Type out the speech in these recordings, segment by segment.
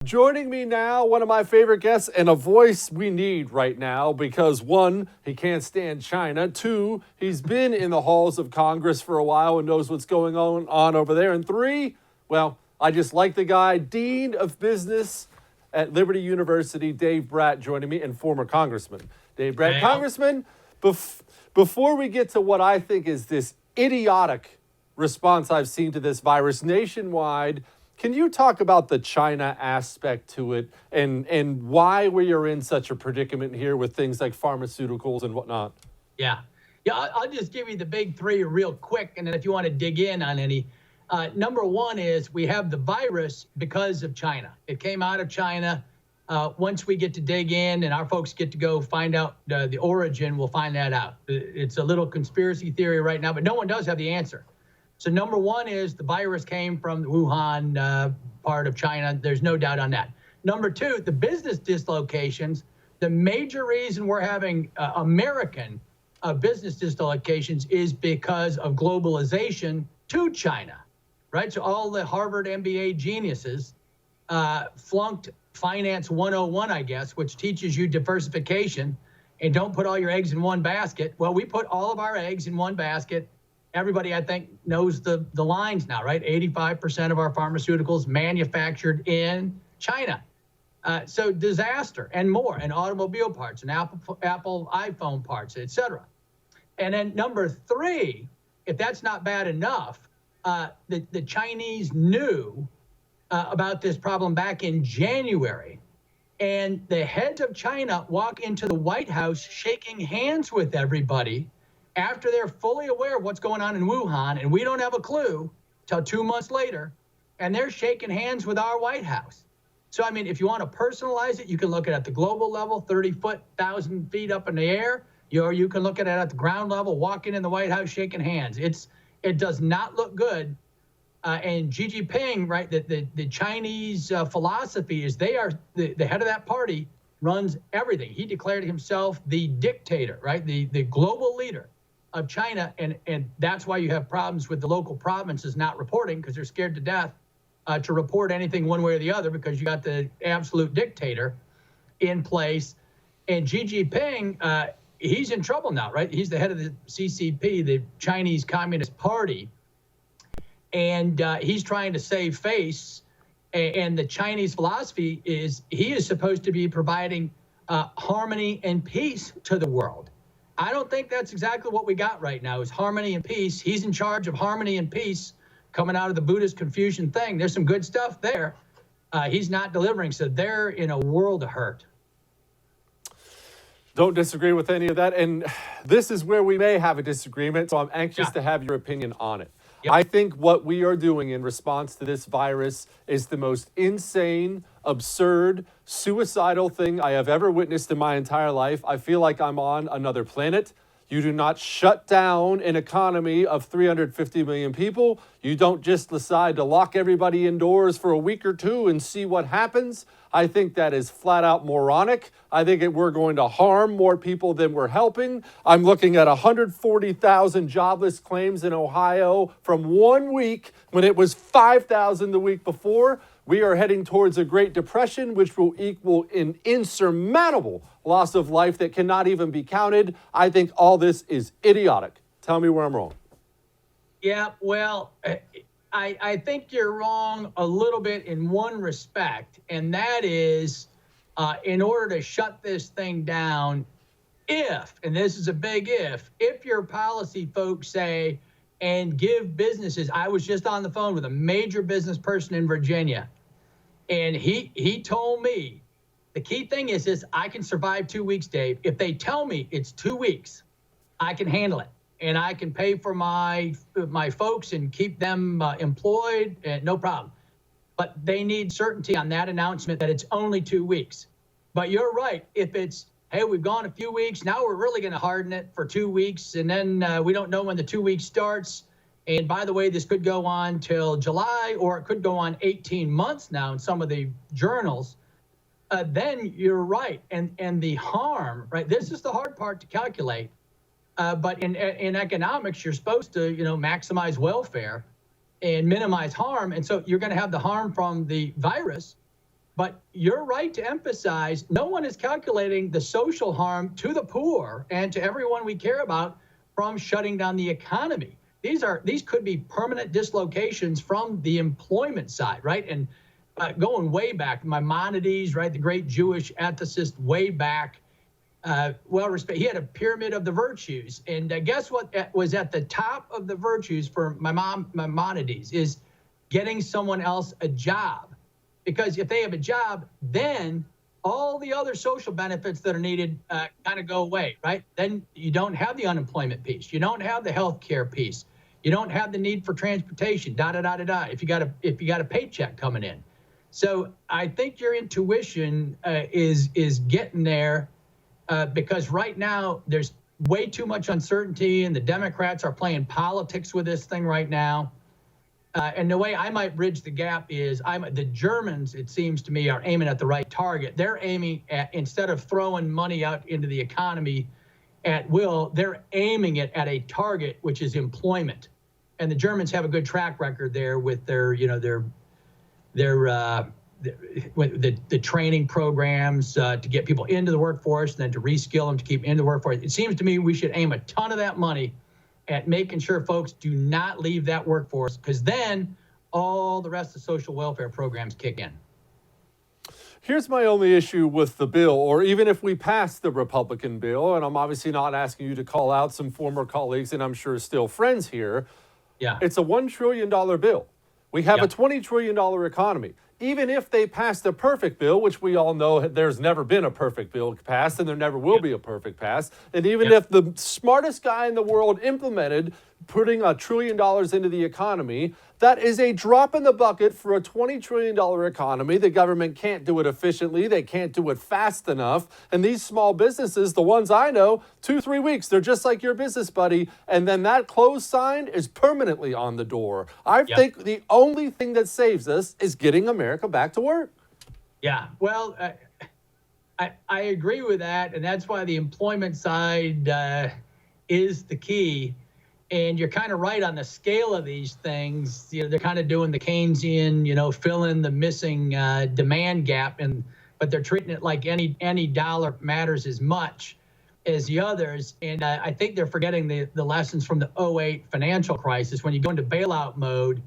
Joining me now, one of my favorite guests and a voice we need right now because one, he can't stand China. Two, he's been in the halls of Congress for a while and knows what's going on over there. And three, well, I just like the guy, Dean of Business at Liberty University, Dave Brat, joining me, and former Congressman. Dave Brat, Hey, Congressman, before we get to what I think is this idiotic response I've seen to this virus nationwide, can you talk about the China aspect to it and why we are in such a predicament here with things like pharmaceuticals and whatnot? Yeah. I'll just give you the big three real quick, and then if you want to dig in on any. Number one is we have the virus because of China. It came out of China. Once we get to dig in and our folks get to go find out the origin, we'll find that out. It's a little conspiracy theory right now, but no one does have the answer. So number one is the virus came from the WUHAN part of China. There's no doubt on that. Number two, the business dislocations. The major reason we're having American business dislocations is because of globalization to China, right? So all the Harvard MBA geniuses flunked Finance 101, I guess, which teaches you diversification and don't put all your eggs in one basket. Well, we put all of our eggs in one basket. Everybody, I think, knows the lines now, right? 85% of our pharmaceuticals manufactured in China. So disaster and more, and automobile parts and Apple iPhone parts, et cetera. And then number three, if that's not bad enough, the Chinese knew about this problem back in January. And the heads of China walk into the White House shaking hands with everybody after they're fully aware of what's going on in Wuhan, and we don't have a clue till 2 months later, and they're shaking hands with our White House. So, I mean, if you want to personalize it, you can look at it at the global level, 30 foot, 1,000 feet up in the air, or you can look at it at the ground level, walking in the White House, shaking hands. It does not look good. And Xi Jinping, right, the Chinese philosophy is they are, the head of that party runs everything. He declared himself the dictator, right, the global leader of China, and that's why you have problems with the local provinces not reporting, because they're scared to death to report anything one way or the other, because you got the absolute dictator in place. And Xi Jinping, he's in trouble now, right? He's the head of the CCP, the Chinese Communist Party, and he's trying to save face. And the Chinese philosophy is he is supposed to be providing harmony and peace to the world. I don't think that's exactly what we got right now is harmony and peace. He's in charge of harmony and peace coming out of the Buddhist Confucian thing. There's some good stuff there. He's not delivering, so they're in a world of hurt. Don't disagree with any of that. And this is where we may have a disagreement, so I'm anxious to have your opinion on it. Yep. I think what we are doing in response to this virus is the most insane, absurd, suicidal thing I have ever witnessed in my entire life. I feel like I'm on another planet. You do not shut down an economy of 350 million people. You don't just decide to lock everybody indoors for a week or two and see what happens. I think that is flat out moronic. I think we're going to harm more people than we're helping. I'm looking at 140,000 jobless claims in Ohio from 1 week when it was 5,000 the week before. We are heading towards a Great Depression, which will equal an insurmountable loss of life that cannot even be counted. I think all this is idiotic. Tell me where I'm wrong. Yeah, well, I think you're wrong a little bit in one respect, and that is in order to shut this thing down, if, and this is a big if your policy folks say and give businesses, I was just on the phone with a major business person in Virginia, and he told me, the key thing is this, I can survive 2 weeks, Dave. If they tell me it's 2 weeks, I can handle it. And I can pay for my folks and keep them employed, no problem. But they need certainty on that announcement that it's only 2 weeks. But you're right. If it's, hey, we've gone a few weeks, now we're really going to harden it for 2 weeks, and then we don't know when the 2 weeks starts. And by the way, this could go on till July, or it could go on 18 months now in some of the journals. Then you're right. And the harm, right? This is the hard part to calculate. But in economics, you're supposed to, maximize welfare and minimize harm. And so you're going to have the harm from the virus, But you're right to emphasize no one is calculating the social harm to the poor and to everyone we care about from shutting down the economy. These could be permanent dislocations from the employment side, right? And going way back, Maimonides, right, the great Jewish ethicist, way back, well respected. He had a pyramid of the virtues, and guess what was at the top of the virtues for Maimonides is getting someone else a job. Because if they have a job, then all the other social benefits that are needed kind of go away, right? Then you don't have the unemployment piece. You don't have the health care piece. You don't have the need for transportation, if you got a paycheck coming in. So I think your intuition is getting there because right now there's way too much uncertainty, and the Democrats are playing politics with this thing right now. And the way I might bridge the gap is the Germans, it seems to me, are aiming at the right target. They're aiming at, instead of throwing money out into the economy at will, they're aiming it at a target, which is employment. And the Germans have a good track record there with their training programs to get people into the workforce and then to reskill them to keep them in the workforce. It seems to me we should aim a ton of that money at making sure folks do not leave that workforce, because then all the rest of the social welfare programs kick in. Here's my only issue with the bill, or even if we pass the Republican bill, and I'm obviously not asking you to call out some former colleagues and I'm sure still friends here. Yeah. It's a $1 trillion bill. We have Yeah. a $20 trillion economy. Even if they pass the perfect bill, which we all know there's never been a perfect bill passed and there never will be a perfect pass, and even if the smartest guy in the world implemented putting $1 trillion into the economy, that is a drop in the bucket for a $20 trillion economy. The government can't do it efficiently. They can't do it fast enough. And these small businesses, the ones I know, 2-3 weeks, they're just like your business buddy. And then that close sign is permanently on the door. I think the only thing that saves us is getting America back to work. Yeah, well, I agree with that. And that's why the employment side is the key. And you're kind of right on the scale of these things. They're kind of doing the Keynesian, fill in the missing demand gap, but they're treating it like any dollar matters as much as the others. And I think they're forgetting the lessons from the 2008 financial crisis. When you go into bailout mode,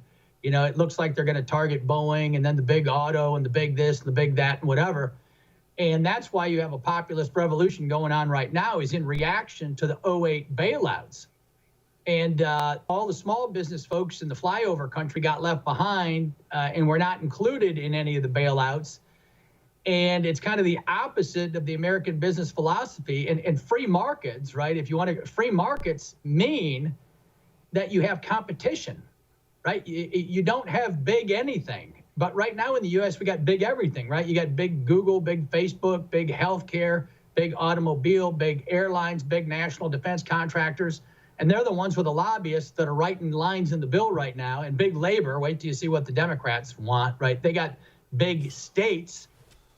it looks like they're going to target Boeing and then the big auto and the big this and the big that and whatever. And that's why you have a populist revolution going on right now, is in reaction to the 2008 bailouts. And all the small business folks in the flyover country got left behind and were not included in any of the bailouts. And it's kind of the opposite of the American business philosophy and free markets, right? If you want to, free markets mean that you have competition, right? You don't have big anything. But right now in the U.S., we got big everything, right? You got big Google, big Facebook, big healthcare, big automobile, big airlines, big national defense contractors. And they're the ones with the lobbyists that are writing lines in the bill right now. And big labor, wait till you see what the Democrats want, right? They got big states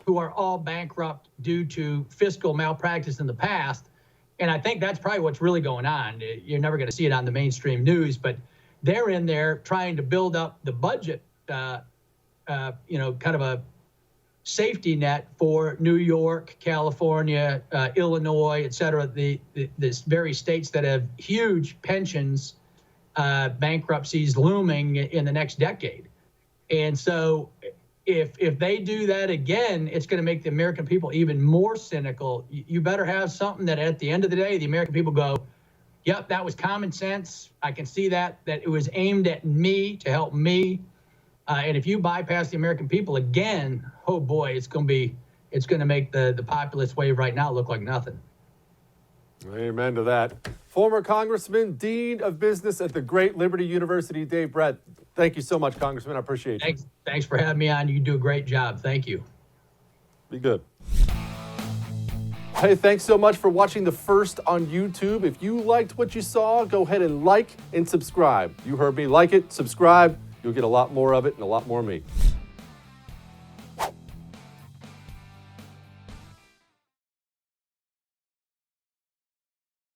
who are all bankrupt due to fiscal malpractice in the past. And I think that's probably what's really going on. You're never going to see it on the mainstream news, but they're in there trying to build up the budget, kind of a safety net for New York, California, Illinois, et cetera, these very states that have huge pensions bankruptcies looming in the next decade. And so if they do that again, it's going to make the American people even more cynical. You better have something that at the end of the day, the American people go, yep, that was common sense. I can see that it was aimed at me to help me. And if you bypass the American people again, oh boy, it's going to make the populist wave right now look like nothing. Amen to that. Former Congressman, Dean of Business at the Great Liberty University, Dave Brat. Thank you so much, Congressman. I appreciate you. Thanks for having me on. You do a great job. Thank you. Be good. Hey, thanks so much for watching The First on YouTube. If you liked what you saw, go ahead and like and subscribe. You heard me. Like it, subscribe. You'll get a lot more of it and a lot more of me.